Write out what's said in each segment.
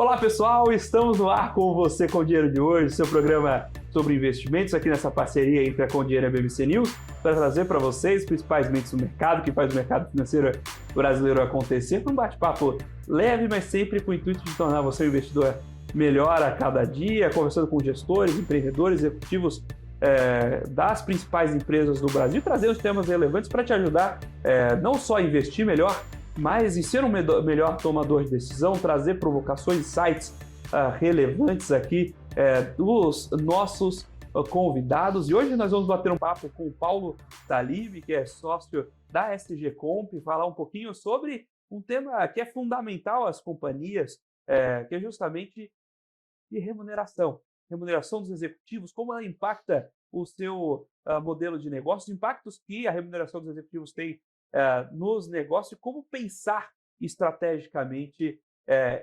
Olá pessoal, estamos no ar com você com o Dinheiro de hoje, seu programa sobre investimentos aqui nessa parceria entre a Com Dinheiro e a BBC News, para trazer para vocês os principais mentes do mercado, que faz o mercado financeiro brasileiro acontecer, para um bate-papo leve, mas sempre com o intuito de tornar você um investidor melhor a cada dia, conversando com gestores, empreendedores, executivos das principais empresas do Brasil, trazer os temas relevantes para te ajudar não só a investir melhor, mas em ser um melhor tomador de decisão, trazer provocações e insights relevantes aqui dos nossos convidados. E hoje nós vamos bater um papo com o Paulo Talib, que é sócio da SG Comp, falar um pouquinho sobre um tema que é fundamental às companhias, que é justamente de remuneração dos executivos, como ela impacta o seu modelo de negócios, impactos que a remuneração dos executivos tem nos negócios e como pensar estrategicamente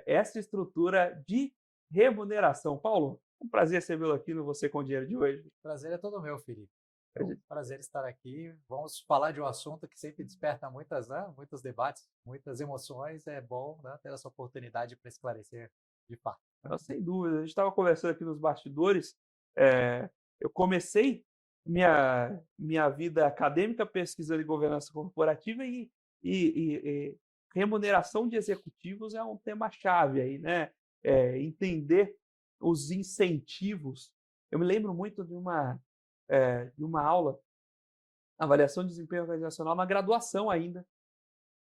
essa estrutura de remuneração. Paulo, um prazer recebê-lo aqui no Você com Dinheiro de hoje. Prazer é todo meu, Felipe. É um prazer estar aqui. Vamos falar de um assunto que sempre desperta muitos debates, muitas emoções. É bom ter essa oportunidade para esclarecer de fato. Sem dúvida. A gente estava conversando aqui nos bastidores. Eu comecei minha vida acadêmica pesquisando em governança corporativa e remuneração de executivos é um tema-chave aí, né? Entender os incentivos. Eu me lembro muito de uma aula, avaliação de desempenho organizacional, na graduação ainda,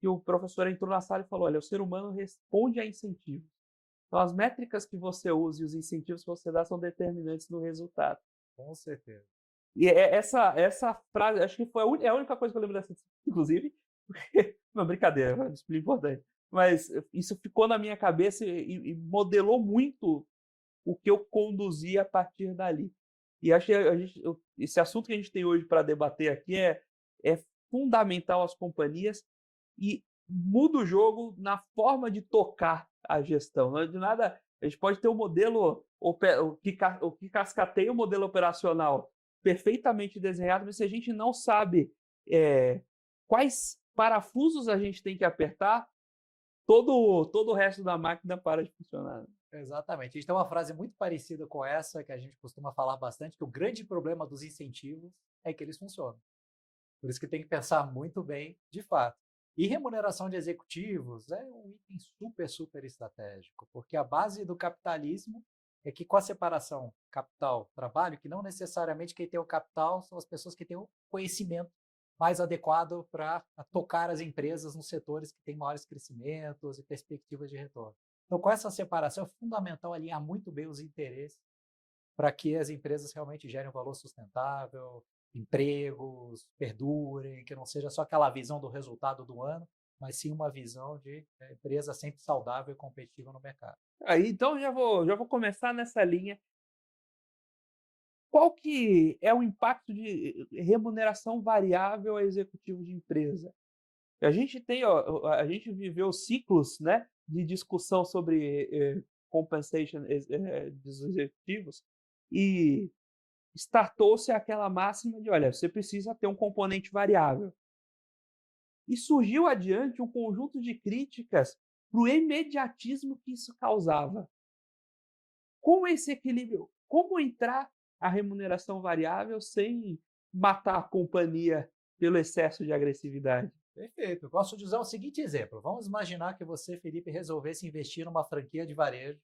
que o professor entrou na sala e falou: olha, o ser humano responde a incentivos. Então, as métricas que você usa e os incentivos que você dá são determinantes no resultado. Com certeza. E essa frase, acho que foi a única coisa que eu lembro dessa, inclusive, porque, não, brincadeira, é uma importante, mas isso ficou na minha cabeça e modelou muito o que eu conduzi a partir dali. E acho que esse assunto que a gente tem hoje para debater aqui é fundamental às companhias e muda o jogo na forma de tocar a gestão. Não é de nada, a gente pode ter um modelo que cascateia o modelo operacional perfeitamente desenhado, mas se a gente não sabe quais parafusos a gente tem que apertar, todo o resto da máquina para de funcionar. Exatamente. A gente tem uma frase muito parecida com essa, que a gente costuma falar bastante, que o grande problema dos incentivos é que eles funcionam. Por isso que tem que pensar muito bem, de fato. E remuneração de executivos é um item super estratégico, porque a base do capitalismo é que com a separação capital-trabalho, que não necessariamente quem tem o capital são as pessoas que têm o conhecimento mais adequado para tocar as empresas nos setores que têm maiores crescimentos e perspectivas de retorno. Então, com essa separação, é fundamental alinhar muito bem os interesses para que as empresas realmente gerem um valor sustentável, empregos perdurem, que não seja só aquela visão do resultado do ano, mas sim uma visão de empresa sempre saudável e competitiva no mercado. Aí, então, já vou começar nessa linha. Qual que é o impacto de remuneração variável a executivo de empresa? A gente a gente viveu ciclos, né, de discussão sobre compensation dos executivos e startou-se aquela máxima de, olha, você precisa ter um componente variável. E surgiu adiante um conjunto de críticas para o imediatismo que isso causava. Como esse equilíbrio? Como entrar a remuneração variável sem matar a companhia pelo excesso de agressividade? Perfeito. Eu gosto de usar o seguinte exemplo. Vamos imaginar que você, Felipe, resolvesse investir numa franquia de varejo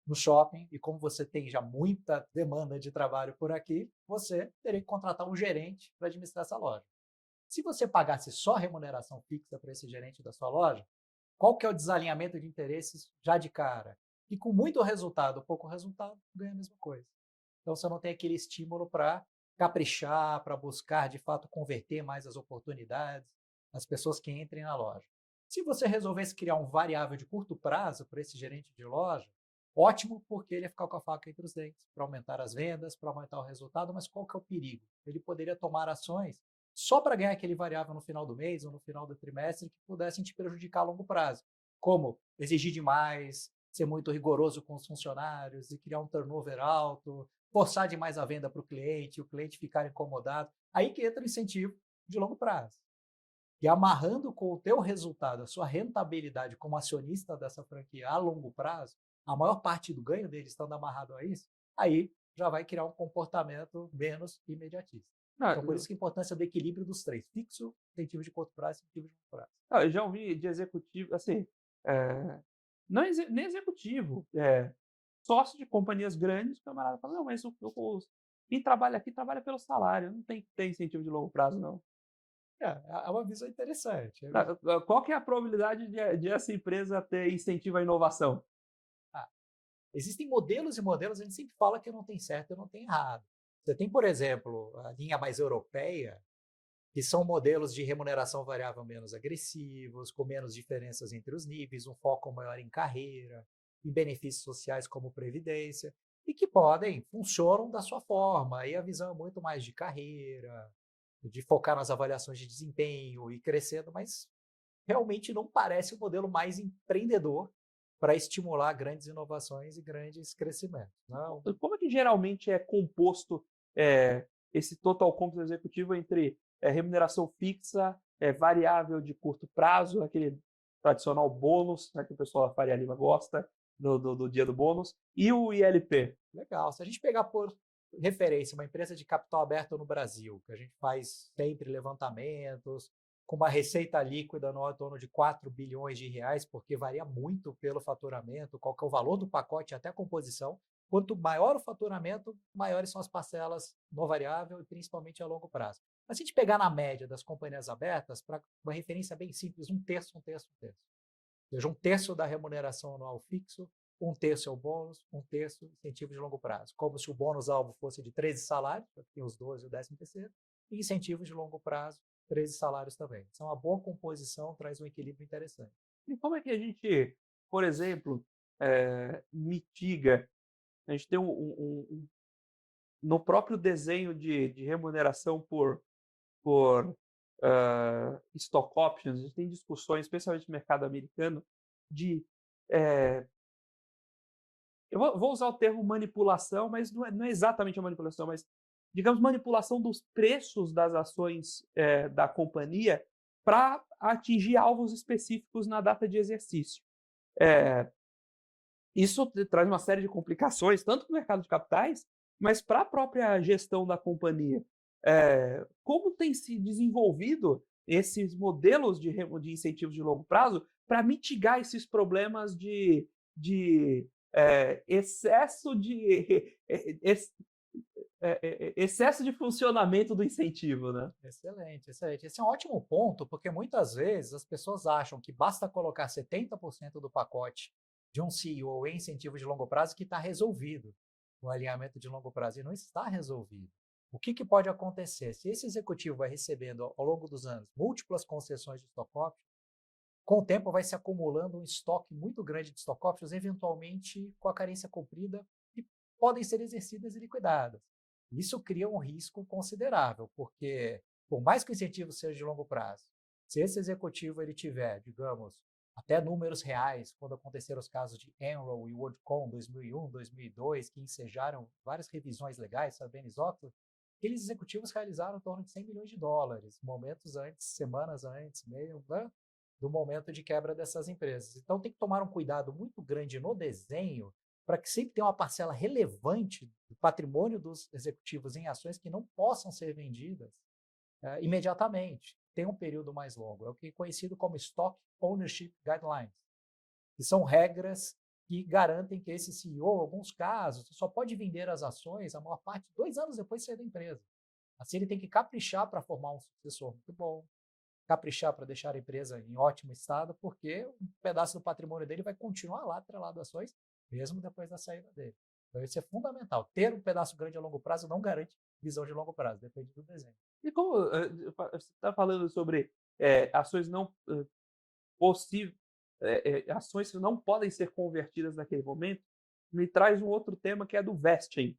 no shopping e como você tem já muita demanda de trabalho por aqui, você teria que contratar um gerente para administrar essa loja. Se você pagasse só remuneração fixa para esse gerente da sua loja, qual que é o desalinhamento de interesses já de cara? E com muito resultado ou pouco resultado, ganha a mesma coisa. Então você não tem aquele estímulo para caprichar, para buscar de fato converter mais as oportunidades, as pessoas que entrem na loja. Se você resolvesse criar um variável de curto prazo para esse gerente de loja, ótimo, porque ele ia ficar com a faca entre os dentes, para aumentar as vendas, para aumentar o resultado, mas qual que é o perigo? Ele poderia tomar ações só para ganhar aquele variável no final do mês ou no final do trimestre que pudessem te prejudicar a longo prazo, como exigir demais, ser muito rigoroso com os funcionários e criar um turnover alto, forçar demais a venda para o cliente ficar incomodado. Aí que entra o incentivo de longo prazo. E amarrando com o teu resultado, a sua rentabilidade como acionista dessa franquia a longo prazo, a maior parte do ganho deles estando amarrado a isso, aí já vai criar um comportamento menos imediatista. Então, por isso que a importância do equilíbrio dos três: fixo, incentivo de curto prazo e incentivo de longo prazo. Eu já ouvi de executivo, assim, não nem executivo, sócio de companhias grandes, o camarada fala, não, mas quem trabalha aqui trabalha pelo salário, não tem que ter incentivo de longo prazo, não. É uma visão interessante. Qual que é a probabilidade de essa empresa ter incentivo à inovação? Existem modelos e modelos, a gente sempre fala que não tem certo e não tem errado. Você tem, por exemplo, a linha mais europeia, que são modelos de remuneração variável menos agressivos, com menos diferenças entre os níveis, um foco maior em carreira, em benefícios sociais como previdência, e que funcionam da sua forma. Aí a visão é muito mais de carreira, de focar nas avaliações de desempenho e crescendo, mas realmente não parece o modelo mais empreendedor para estimular grandes inovações e grandes crescimentos. Não. Como é que geralmente é composto esse total comp executivo entre remuneração fixa, variável de curto prazo, aquele tradicional bônus, né, que o pessoal da Faria Lima gosta, do dia do bônus, e o ILP? Legal. Se a gente pegar por referência uma empresa de capital aberto no Brasil, que a gente faz sempre levantamentos, com uma receita líquida no torno de 4 bilhões de reais, porque varia muito pelo faturamento, qual que é o valor do pacote até a composição. Quanto maior o faturamento, maiores são as parcelas no variável e principalmente a longo prazo. Mas se a gente pegar na média das companhias abertas, para uma referência bem simples, um terço, um terço, um terço. Ou seja, um terço da remuneração anual fixo, um terço é o bônus, um terço incentivo de longo prazo. Como se o bônus-alvo fosse de 13 salários, tem os 12 e o 13º, e incentivos de longo prazo, 13 salários também. Então, uma boa composição traz um equilíbrio interessante. E como é que a gente, por exemplo, mitiga? A gente tem no próprio desenho de remuneração por stock options, a gente tem discussões, especialmente no mercado americano, de eu vou usar o termo manipulação, mas não é exatamente a manipulação, mas digamos manipulação dos preços das ações da companhia para atingir alvos específicos na data de exercício. Isso traz uma série de complicações, tanto para o mercado de capitais, mas para a própria gestão da companhia. Como tem se desenvolvido esses modelos de incentivos de longo prazo para mitigar esses problemas de excesso de funcionamento do incentivo, né? Excelente, excelente. Esse é um ótimo ponto, porque muitas vezes as pessoas acham que basta colocar 70% do pacote de um CEO em incentivo de longo prazo que está resolvido o alinhamento de longo prazo, e não está resolvido. O que pode acontecer? Se esse executivo vai recebendo ao longo dos anos múltiplas concessões de stock options, com o tempo vai se acumulando um estoque muito grande de stock options, eventualmente com a carência cumprida, que podem ser exercidas e liquidadas. Isso cria um risco considerável, porque por mais que o incentivo seja de longo prazo, se esse executivo ele tiver, digamos, até números reais, quando aconteceram os casos de Enroll e WorldCom 2001, 2002, que ensejaram várias revisões legais, Sarbanes-Oxley, aqueles executivos realizaram em torno de 100 milhões de dólares, momentos antes, semanas antes, meio, né, do momento de quebra dessas empresas. Então tem que tomar um cuidado muito grande no desenho para que sempre tenha uma parcela relevante do patrimônio dos executivos em ações que não possam ser vendidas imediatamente. Tem um período mais longo. É o que é conhecido como Stock Ownership Guidelines, que são regras que garantem que esse CEO, em alguns casos, só pode vender as ações a maior parte 2 anos depois de sair da empresa. Assim, ele tem que caprichar para formar um sucessor muito bom, caprichar para deixar a empresa em ótimo estado, porque um pedaço do patrimônio dele vai continuar lá atrelado a ações, mesmo depois da saída dele. Então, isso é fundamental. Ter um pedaço grande a longo prazo não garante visão de longo prazo, depende do desenho. E como você está falando sobre ações não possíveis, ações que não podem ser convertidas naquele momento, me traz um outro tema que é do vesting.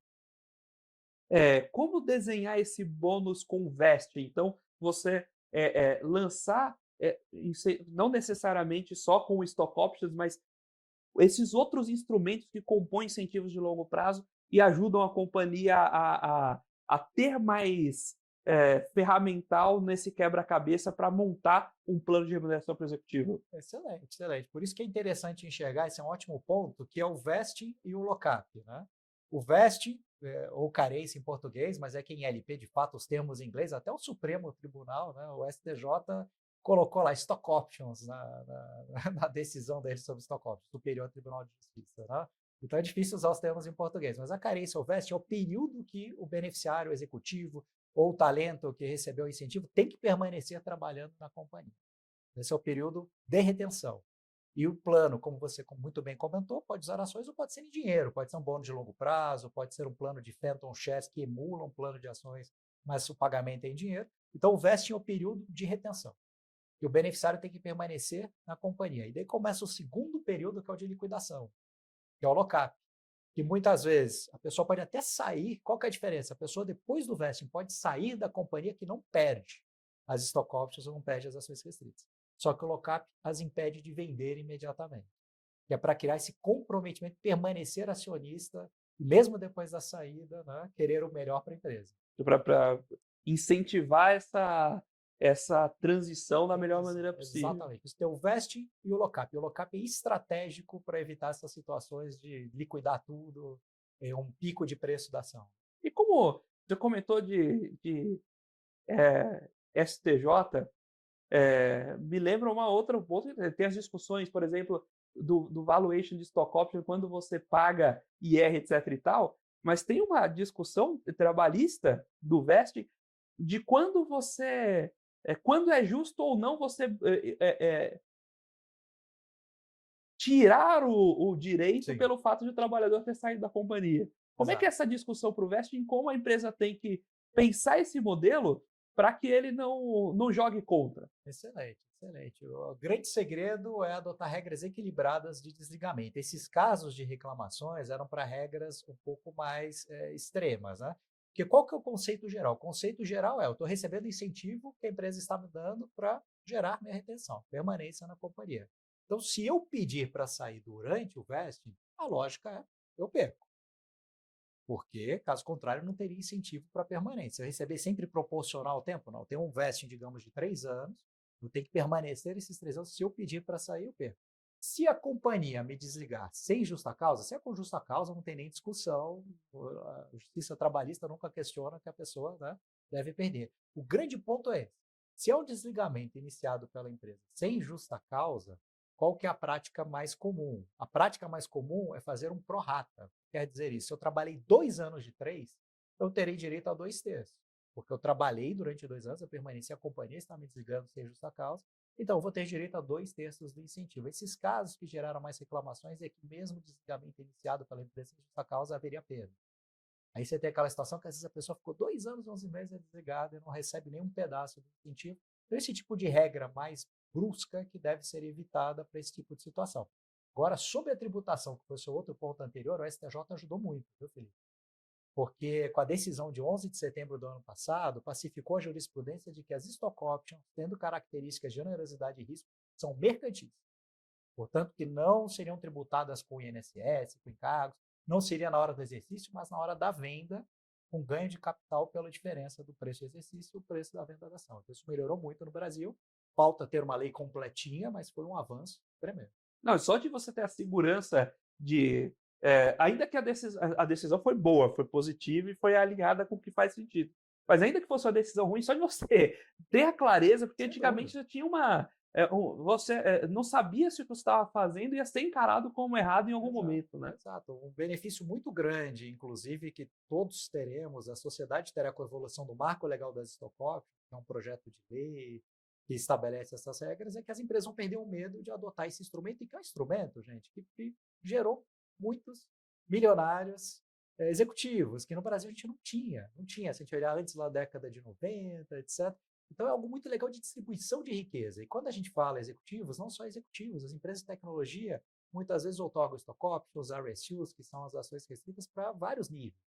Como desenhar esse bônus com vesting? Então, você lançar, não necessariamente só com stock options, mas esses outros instrumentos que compõem incentivos de longo prazo e ajudam a companhia a ter mais ferramental nesse quebra-cabeça para montar um plano de remuneração para o executivo? Excelente, excelente. Por isso que é interessante enxergar, esse é um ótimo ponto, que é o vesting e o lock-up, né? O vesting, ou carência em português, mas é que em LP, de fato, os termos em inglês, até o Supremo Tribunal, né, o STJ, colocou lá stock options na decisão dele sobre stock options, Superior Tribunal de Justiça, né? Então é difícil usar os termos em português, mas a carência ou vesting é o período que o beneficiário, o executivo ou o talento que recebeu o incentivo tem que permanecer trabalhando na companhia. Esse é o período de retenção. E o plano, como você muito bem comentou, pode usar ações ou pode ser em dinheiro, pode ser um bônus de longo prazo, pode ser um plano de phantom shares que emula um plano de ações, mas o pagamento é em dinheiro. Então o vesting é o período de retenção. E o beneficiário tem que permanecer na companhia. E daí começa o segundo período, que é o de liquidação, que é o lock-up. Que muitas vezes a pessoa pode até sair. Qual que é a diferença? A pessoa, depois do vesting, pode sair da companhia que não perde as stock options ou não perde as ações restritas. Só que o lock-up as impede de vender imediatamente. Que é para criar esse comprometimento, permanecer acionista, mesmo depois da saída, né, querer o melhor para a empresa. Para incentivar essa transição da melhor maneira possível. Exatamente. Isso tem o vesting e o lock-up. O lock-up é estratégico para evitar essas situações de liquidar tudo em um pico de preço da ação. E como você comentou de STJ, me lembra uma outra, tem as discussões, por exemplo, do valuation de stock option, quando você paga IR, etc e tal, mas tem uma discussão trabalhista do vesting de quando você... quando é justo ou não você tirar o direito Sim. pelo fato de o trabalhador ter saído da companhia. Como é que é essa discussão para o vesting, como a empresa tem que pensar esse modelo para que ele não jogue contra? Excelente, excelente. O grande segredo é adotar regras equilibradas de desligamento. Esses casos de reclamações eram para regras um pouco mais extremas, né? Porque qual que é o conceito geral? O conceito geral eu estou recebendo incentivo que a empresa está me dando para gerar minha retenção, permanência na companhia. Então, se eu pedir para sair durante o vesting, a lógica é eu perco. Porque, caso contrário, não teria incentivo para permanência. Eu receber sempre proporcional ao tempo? Não. Eu tenho um vesting, digamos, de 3 anos, eu tenho que permanecer esses 3 anos. Se eu pedir para sair, eu perco. Se a companhia me desligar sem justa causa, se é com justa causa, não tem nem discussão. A justiça trabalhista nunca questiona que a pessoa, né, deve perder. O grande ponto é, se é um desligamento iniciado pela empresa sem justa causa, qual que é a prática mais comum? A prática mais comum é fazer um prorata. Quer dizer isso, se eu trabalhei 2 anos de 3, eu terei direito a 2/3. Porque eu trabalhei durante 2 anos, eu permaneci, a companhia está me desligando sem justa causa, então eu vou ter direito a 2/3 do incentivo. Esses casos que geraram mais reclamações é que mesmo o desligamento iniciado pela empresa sem justa causa haveria perda. Aí você tem aquela situação que às vezes a pessoa ficou 2 anos, 11 meses desligada e não recebe nenhum pedaço do incentivo. Então esse tipo de regra mais brusca que deve ser evitada para esse tipo de situação. Agora, sobre a tributação, que foi o seu outro ponto anterior, o STJ ajudou muito, viu, Felipe? Porque com a decisão de 11 de setembro do ano passado, pacificou a jurisprudência de que as stock options, tendo características de onerosidade e risco, são mercantis. Portanto, que não seriam tributadas com INSS, com encargos, não seria na hora do exercício, mas na hora da venda, com ganho de capital pela diferença do preço do exercício e o preço da venda da ação. Então, isso melhorou muito no Brasil. Falta ter uma lei completinha, mas foi um avanço tremendo. Não, só de você ter a segurança de... ainda que a decisão foi boa, foi positiva e foi alinhada com o que faz sentido. Mas ainda que fosse uma decisão ruim, só de você ter a clareza, porque antigamente já tinha uma... você não sabia se o que você estava fazendo ia ser encarado como errado em algum momento, né? Exato. Um benefício muito grande, inclusive, que todos teremos, a sociedade terá com a evolução do Marco Legal das Stock Options, que é um projeto de lei que estabelece essas regras, é que as empresas vão perder o medo de adotar esse instrumento, e que é um instrumento, gente, que gerou muitos milionários executivos, que no Brasil a gente não tinha. Se a gente olhar antes da década de 90, etc. Então é algo muito legal de distribuição de riqueza. E quando a gente fala executivos, não só executivos, as empresas de tecnologia muitas vezes otorgam stock options, RSUs, que são as ações restritas, para vários níveis,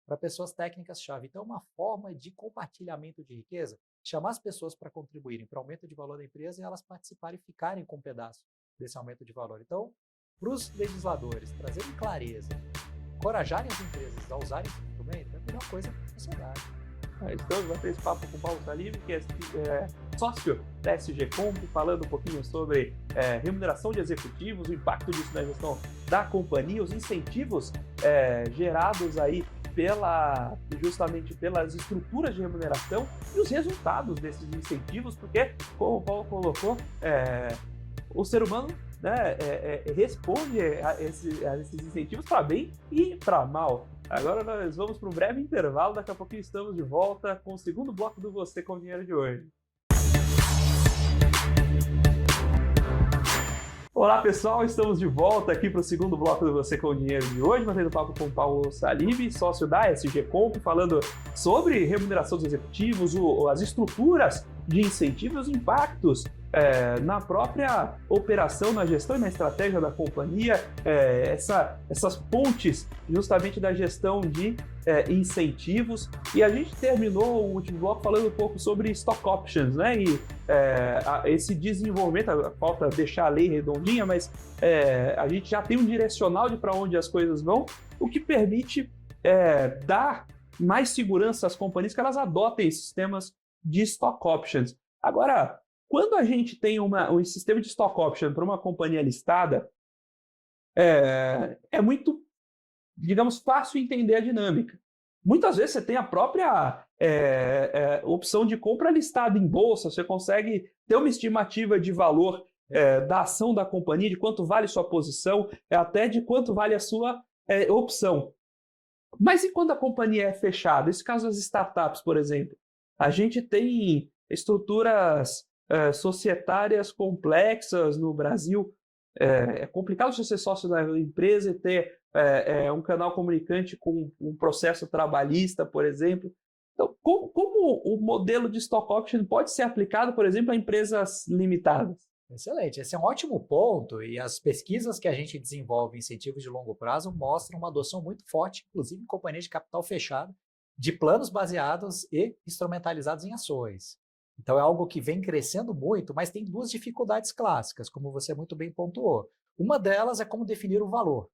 para pessoas técnicas-chave. Então é uma forma de compartilhamento de riqueza, chamar as pessoas para contribuírem para o aumento de valor da empresa e elas participarem e ficarem com um pedaço desse aumento de valor. Então, para os legisladores trazerem clareza, encorajarem as empresas a usarem esse instrumento, é a melhor coisa para a sociedade. Estamos batendo esse papo com o Paulo Salib, que é sócio da SG Comp, falando um pouquinho sobre remuneração de executivos, o impacto disso na gestão da companhia, os incentivos gerados aí justamente pelas estruturas de remuneração e os resultados desses incentivos, porque, como o Paulo colocou, o ser humano, né, responde a esses incentivos para bem e para mal. Agora nós vamos para um breve intervalo, daqui a pouquinho estamos de volta com o segundo bloco do Você com Dinheiro de hoje. Olá pessoal, estamos de volta aqui para o segundo bloco do Você com Dinheiro de hoje, mantendo papo com o Paulo Salib, sócio da SG Comp, falando sobre remuneração dos executivos, as estruturas de incentivos e impactos na própria operação, na gestão e na estratégia da companhia, essas pontes justamente da gestão de incentivos. E a gente terminou o último bloco falando um pouco sobre stock options, né? E esse desenvolvimento, falta deixar a lei redondinha, mas a gente já tem um direcional de para onde as coisas vão, o que permite dar mais segurança às companhias que elas adotem sistemas de stock options. Agora, quando a gente tem um sistema de stock option para uma companhia listada, é muito, digamos, fácil entender a dinâmica. Muitas vezes você tem a própria opção de compra listada em bolsa, você consegue ter uma estimativa de valor da ação da companhia, de quanto vale sua posição, até de quanto vale a sua opção. Mas e quando a companhia é fechada? Nesse caso das startups, por exemplo, a gente tem estruturas societárias complexas no Brasil. É complicado você ser sócio da empresa e ter um canal comunicante com um processo trabalhista, por exemplo. Então, como o modelo de stock option pode ser aplicado, por exemplo, a empresas limitadas? Excelente, esse é um ótimo ponto, e as pesquisas que a gente desenvolve em incentivos de longo prazo mostram uma adoção muito forte, inclusive em companhias de capital fechado, de planos baseados e instrumentalizados em ações. Então é algo que vem crescendo muito, mas tem duas dificuldades clássicas, como você muito bem pontuou. Uma delas é como definir o valor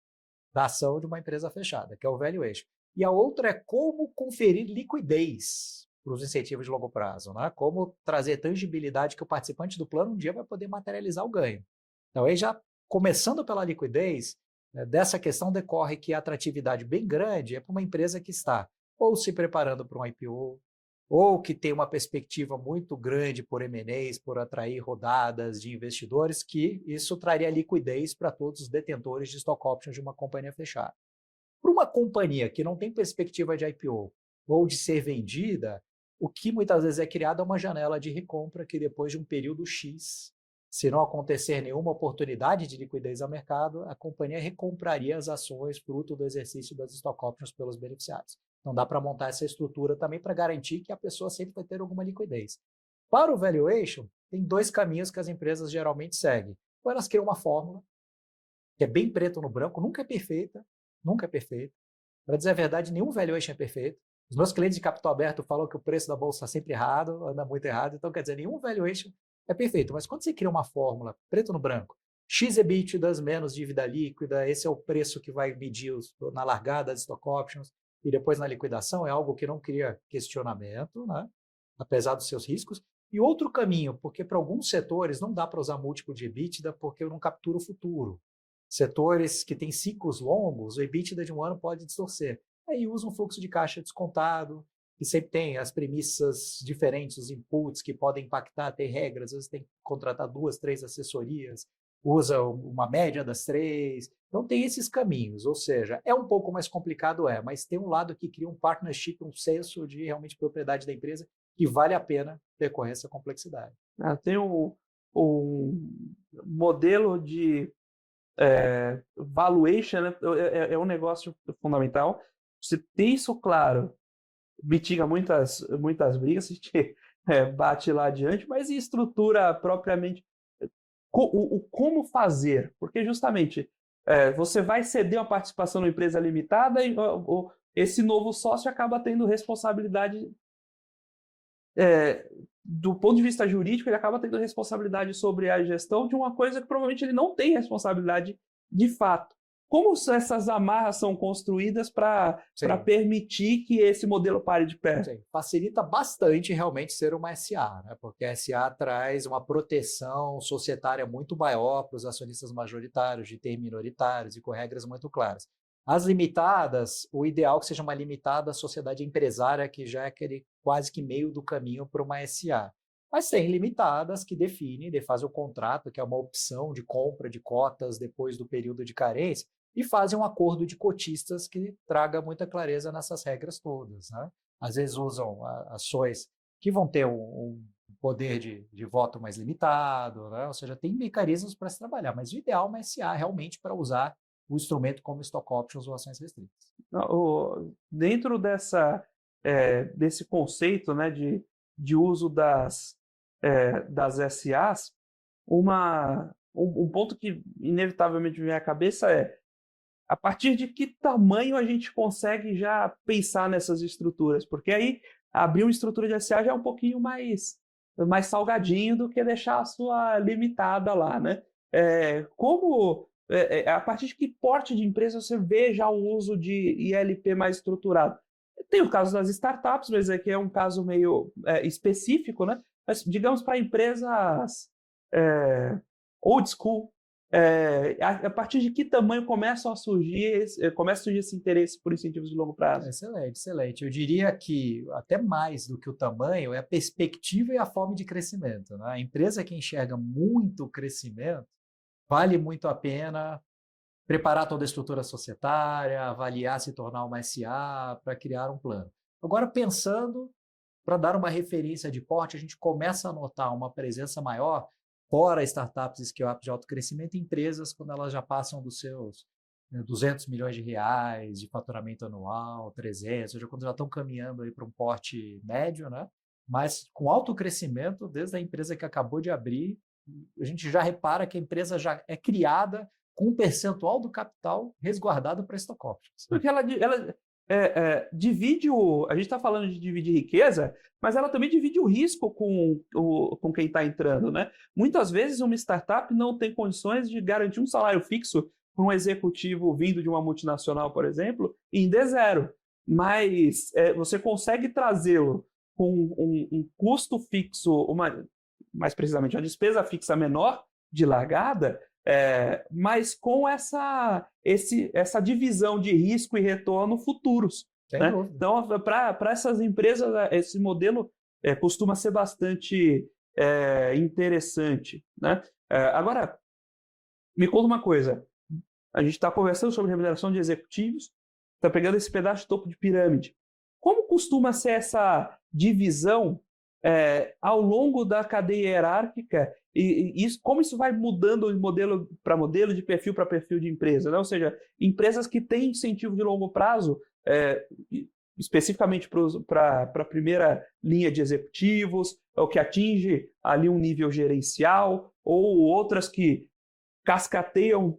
da ação de uma empresa fechada, que é o valuation. E a outra é como conferir liquidez para os incentivos de longo prazo, né? Como trazer tangibilidade que o participante do plano um dia vai poder materializar o ganho. Então aí já começando pela liquidez, dessa questão decorre que a atratividade bem grande é para uma empresa que está ou se preparando para um IPO, ou que tem uma perspectiva muito grande por M&As, por atrair rodadas de investidores, que isso traria liquidez para todos os detentores de stock options de uma companhia fechada. Para uma companhia que não tem perspectiva de IPO ou de ser vendida, o que muitas vezes é criado é uma janela de recompra que depois de um período X, se não acontecer nenhuma oportunidade de liquidez ao mercado, a companhia recompraria as ações fruto do exercício das stock options pelos beneficiários. Então dá para montar essa estrutura também para garantir que a pessoa sempre vai ter alguma liquidez. Para o valuation, tem dois caminhos que as empresas geralmente seguem. Ou elas criam uma fórmula, que é bem preto no branco, nunca é perfeita. Para dizer a verdade, nenhum valuation é perfeito. Os meus clientes de capital aberto falam que o preço da bolsa está sempre errado, anda muito errado, então quer dizer, nenhum valuation é perfeito. Mas quando você cria uma fórmula preto no branco, X EBITDAs menos dívida líquida, esse é o preço que vai medir na largada das stock options, e depois na liquidação, é algo que não cria questionamento, né? Apesar dos seus riscos. E outro caminho, porque para alguns setores não dá para usar múltiplo de EBITDA porque eu não capturo o futuro. Setores que têm ciclos longos, o EBITDA de um ano pode distorcer. Aí usa um fluxo de caixa descontado, que sempre tem as premissas diferentes, os inputs que podem impactar, tem regras, às vezes tem que contratar 2, 3 assessorias, usa uma média das 3. Então tem esses caminhos, ou seja, é um pouco mais complicado, mas tem um lado que cria um partnership, um senso de realmente propriedade da empresa que vale a pena percorrer essa complexidade. Tem um modelo de valuation, né? É um negócio fundamental. Você tem isso claro, mitiga muitas brigas, a gente bate lá adiante, mas e estrutura propriamente, como fazer? Porque justamente você vai ceder uma participação numa empresa limitada e esse novo sócio acaba tendo responsabilidade, do ponto de vista jurídico, ele acaba tendo responsabilidade sobre a gestão de uma coisa que provavelmente ele não tem responsabilidade de fato. Como essas amarras são construídas para permitir que esse modelo pare de pé? Sim. Facilita bastante realmente ser uma SA, né? Porque a SA traz uma proteção societária muito maior para os acionistas majoritários, de ter minoritários e com regras muito claras. As limitadas, o ideal é que seja uma limitada sociedade empresária, que já é aquele quase que meio do caminho para uma SA. Mas tem limitadas que definem, fazem o contrato, que é uma opção de compra de cotas depois do período de carência, e fazem um acordo de cotistas que traga muita clareza nessas regras todas, né? Às vezes usam ações que vão ter um poder de voto mais limitado, né? Ou seja, tem mecanismos para se trabalhar, mas o ideal é uma SA realmente para usar o instrumento como stock options ou ações restritas. Dentro desse conceito, né, de uso das SAs, um ponto que inevitavelmente me vem à cabeça é a partir de que tamanho a gente consegue já pensar nessas estruturas? Porque aí abrir uma estrutura de SA já é um pouquinho mais salgadinho do que deixar a sua limitada lá, né? A partir de que porte de empresa você vê já o uso de ILP mais estruturado? Tem o caso das startups, mas aqui é um caso meio específico, né? Mas, digamos, para empresas old school, a partir de que tamanho começa a surgir esse interesse por incentivos de longo prazo? Excelente, excelente. Eu diria que até mais do que o tamanho é a perspectiva e a forma de crescimento, né? A empresa que enxerga muito crescimento, vale muito a pena preparar toda a estrutura societária, avaliar se tornar uma SA para criar um plano. Agora, pensando, para dar uma referência de porte, a gente começa a notar uma presença maior fora startups e scale-ups de alto crescimento, empresas quando elas já passam dos seus 200 milhões de reais de faturamento anual, 300, ou seja, quando já estão caminhando para um porte médio, né? Mas com alto crescimento, desde a empresa que acabou de abrir, a gente já repara que a empresa já é criada com um percentual do capital resguardado para stock options. Porque ela divide a gente está falando de dividir riqueza, mas ela também divide o risco com quem está entrando, né? Muitas vezes uma startup não tem condições de garantir um salário fixo para um executivo vindo de uma multinacional, por exemplo, em D0. Mas você consegue trazê-lo com um custo fixo, mais precisamente uma despesa fixa menor de largada, mas com essa divisão de risco e retorno futuros. Né? Então, para essas empresas, esse modelo costuma ser bastante interessante. Né? Agora, me conta uma coisa. A gente está conversando sobre remuneração de executivos, está pegando esse pedaço de topo de pirâmide. Como costuma ser essa divisão ao longo da cadeia hierárquica e como isso vai mudando de modelo para modelo, de perfil para perfil de empresa, né? Ou seja, empresas que têm incentivo de longo prazo, especificamente para a primeira linha de executivos, ou que atinge ali um nível gerencial, ou outras que cascateiam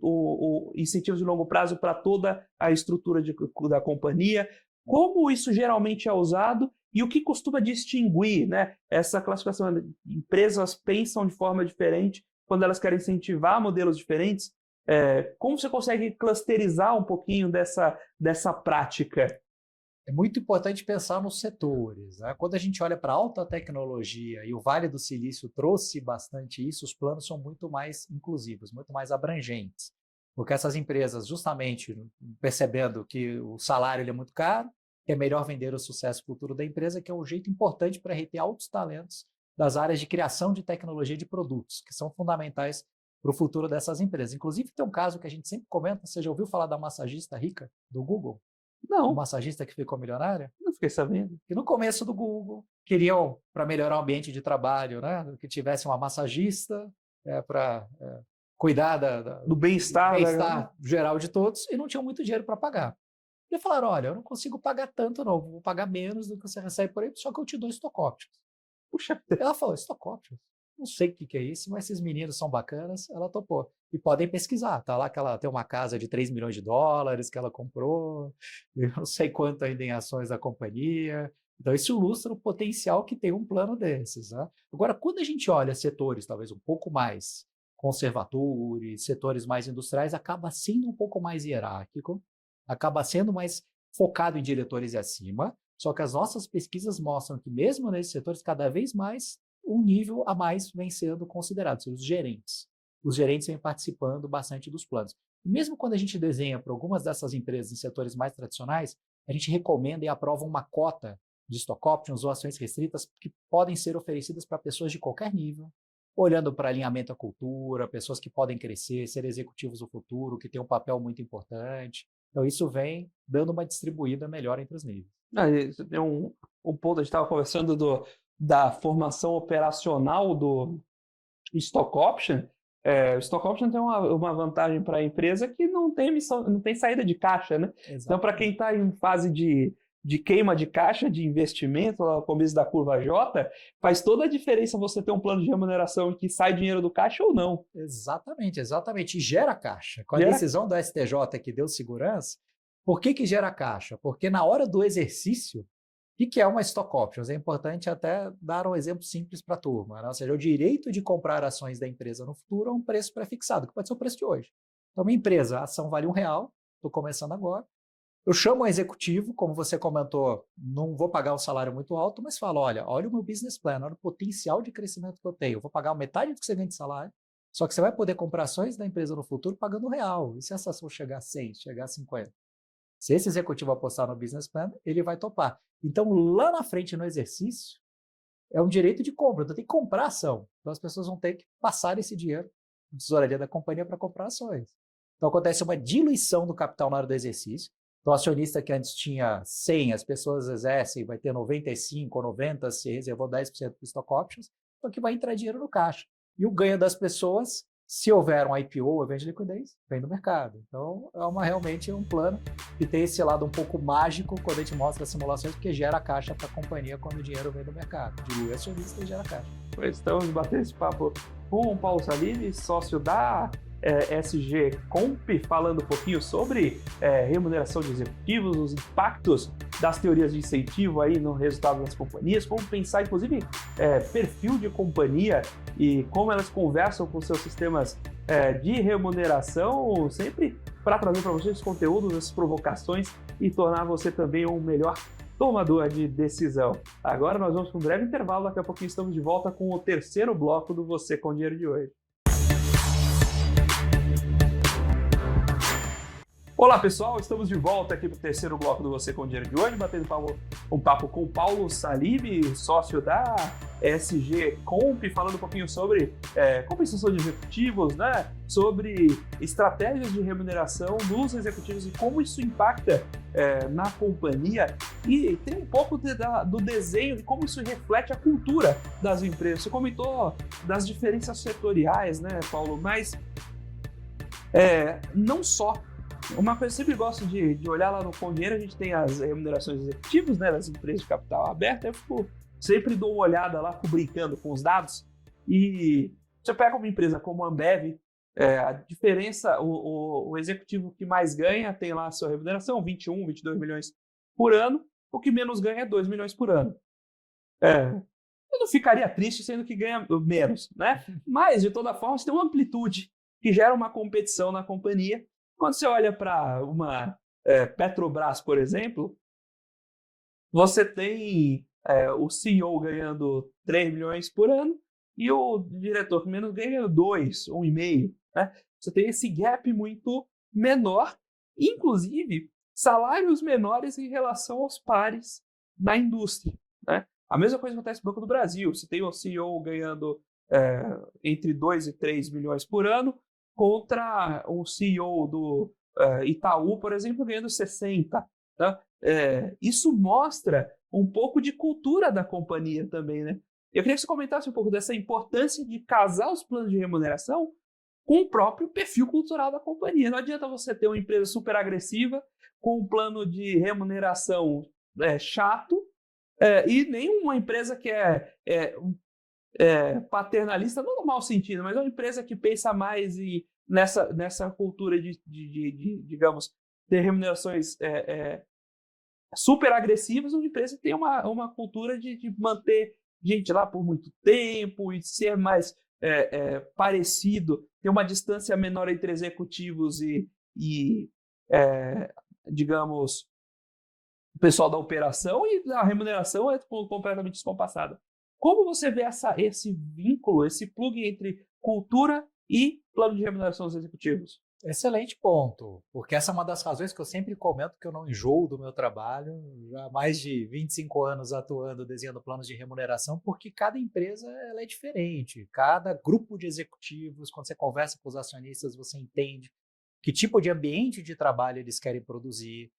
incentivos de longo prazo para toda a estrutura da companhia. Como isso geralmente é usado e o que costuma distinguir, né, essa classificação? Empresas pensam de forma diferente quando elas querem incentivar modelos diferentes. Como você consegue clusterizar um pouquinho dessa prática? É muito importante pensar nos setores, né? Quando a gente olha para a alta tecnologia, e o Vale do Silício trouxe bastante isso, os planos são muito mais inclusivos, muito mais abrangentes. Porque essas empresas, justamente percebendo que o salário ele é muito caro, que é melhor vender o sucesso futuro da empresa, que é um jeito importante para reter altos talentos das áreas de criação de tecnologia de produtos, que são fundamentais para o futuro dessas empresas. Inclusive, tem um caso que a gente sempre comenta, você já ouviu falar da massagista rica do Google? Não. O massagista que ficou milionária? Não fiquei sabendo. Que no começo do Google queriam, para melhorar o ambiente de trabalho, né, que tivesse uma massagista para cuidar do bem-estar geral de todos, e não tinham muito dinheiro para pagar. E falaram, olha, eu não consigo pagar tanto não, vou pagar menos do que você recebe por aí, só que eu te dou stock options. Puxa, ela falou, stock options? Não sei o que é isso, mas esses meninos são bacanas, ela topou. E podem pesquisar, tá lá que ela tem uma casa de 3 milhões de dólares que ela comprou, eu não sei quanto ainda em ações da companhia. Então isso ilustra o potencial que tem um plano desses, né? Agora, quando a gente olha setores talvez um pouco mais conservadores, setores mais industriais, acaba sendo um pouco mais hierárquico, acaba sendo mais focado em diretores e acima, só que as nossas pesquisas mostram que mesmo nesses setores, cada vez mais, um nível a mais vem sendo considerado, os gerentes. Os gerentes vêm participando bastante dos planos. Mesmo quando a gente desenha para algumas dessas empresas em setores mais tradicionais, a gente recomenda e aprova uma cota de stock options ou ações restritas que podem ser oferecidas para pessoas de qualquer nível, olhando para alinhamento à cultura, pessoas que podem crescer, ser executivos do futuro, que têm um papel muito importante. Então, isso vem dando uma distribuída melhor entre os níveis. Você tem um ponto, a gente estava conversando da formação operacional do stock option. O stock option tem uma vantagem para a empresa que não tem saída de caixa, né? Exatamente. Então, para quem está em fase de queima de caixa, de investimento, lá no começo da curva J, faz toda a diferença você ter um plano de remuneração que sai dinheiro do caixa ou não. Exatamente. E gera caixa. Com a decisão do STJ que deu segurança, por que gera caixa? Porque na hora do exercício, o que é uma stock options? É importante até dar um exemplo simples para a turma, né? Ou seja, o direito de comprar ações da empresa no futuro a um preço pré-fixado, que pode ser o preço de hoje. Então, minha empresa, a ação vale R$1, estou começando agora. Eu chamo um executivo, como você comentou, não vou pagar um salário muito alto, mas falo, olha o meu business plan, olha o potencial de crescimento que eu tenho. Eu vou pagar metade do que você ganha de salário, só que você vai poder comprar ações da empresa no futuro pagando R$1. E se essa ação chegar a 100, chegar a 50? Se esse executivo apostar no business plan, ele vai topar. Então, lá na frente, no exercício, é um direito de compra. Então, tem que comprar ação. Então, as pessoas vão ter que passar esse dinheiro na tesouraria da companhia para comprar ações. Então, acontece uma diluição do capital na hora do exercício. Então, o acionista que antes tinha 100, as pessoas exercem, vai ter 95 ou 90, se reservou 10% do stock options, então que vai entrar dinheiro no caixa. E o ganho das pessoas, se houver um IPO, evento de liquidez, vem do mercado. Então, realmente um plano que tem esse lado um pouco mágico quando a gente mostra as simulações, porque gera caixa para a companhia quando o dinheiro vem do mercado. Dilui acionista e gera caixa. Estamos batendo esse papo com o Paulo Salib, sócio da SG Comp, falando um pouquinho sobre remuneração de executivos, os impactos das teorias de incentivo aí no resultado das companhias, como pensar, inclusive, perfil de companhia e como elas conversam com seus sistemas de remuneração, sempre para trazer para vocês conteúdos, essas provocações e tornar você também um melhor tomador de decisão. Agora nós vamos para um breve intervalo, daqui a pouquinho estamos de volta com o terceiro bloco do Você com Dinheiro de hoje. Olá pessoal, estamos de volta aqui para o terceiro bloco do Você com Dinheiro de hoje, batendo um papo com o Paulo Salib, sócio da SG Comp, falando um pouquinho sobre compensação de executivos, né? Sobre estratégias de remuneração dos executivos e como isso impacta na companhia, e tem um pouco do desenho de como isso reflete a cultura das empresas. Você comentou das diferenças setoriais, né, Paulo? Mas não só. Uma coisa que eu sempre gosto de olhar lá no Com Dinheiro, a gente tem as remunerações executivas, né, das empresas de capital aberto, eu sempre dou uma olhada lá, fico brincando com os dados, e você pega uma empresa como a Ambev, a diferença, o executivo que mais ganha tem lá a sua remuneração, 21, 22 milhões por ano, o que menos ganha é 2 milhões por ano. Eu não ficaria triste sendo que ganha menos, né? Mas, de toda forma, você tem uma amplitude que gera uma competição na companhia. Quando você olha para uma Petrobras, por exemplo, você tem o CEO ganhando 3 milhões por ano e o diretor que menos ganha 2, 1,5. Né? Você tem esse gap muito menor, inclusive salários menores em relação aos pares na indústria. Né? A mesma coisa acontece no Banco do Brasil. Você tem o CEO ganhando entre 2 e 3 milhões por ano, contra o CEO do Itaú, por exemplo, ganhando 60. Tá? Isso mostra um pouco de cultura da companhia também, né? Eu queria que você comentasse um pouco dessa importância de casar os planos de remuneração com o próprio perfil cultural da companhia. Não adianta você ter uma empresa super agressiva com um plano de remuneração chato e nem uma empresa que paternalista, não no mau sentido, mas é uma empresa que pensa mais nessa cultura de digamos, ter remunerações super agressivas, uma empresa que tem uma cultura de manter gente lá por muito tempo e ser mais parecido, tem uma distância menor entre executivos e digamos, o pessoal da operação, e a remuneração é completamente descompassada. Como você vê esse vínculo, esse plug entre cultura e plano de remuneração dos executivos? Excelente ponto, porque essa é uma das razões que eu sempre comento que eu não enjoo do meu trabalho, já há mais de 25 anos atuando desenhando planos de remuneração, porque cada empresa ela é diferente, cada grupo de executivos, quando você conversa com os acionistas, você entende que tipo de ambiente de trabalho eles querem produzir.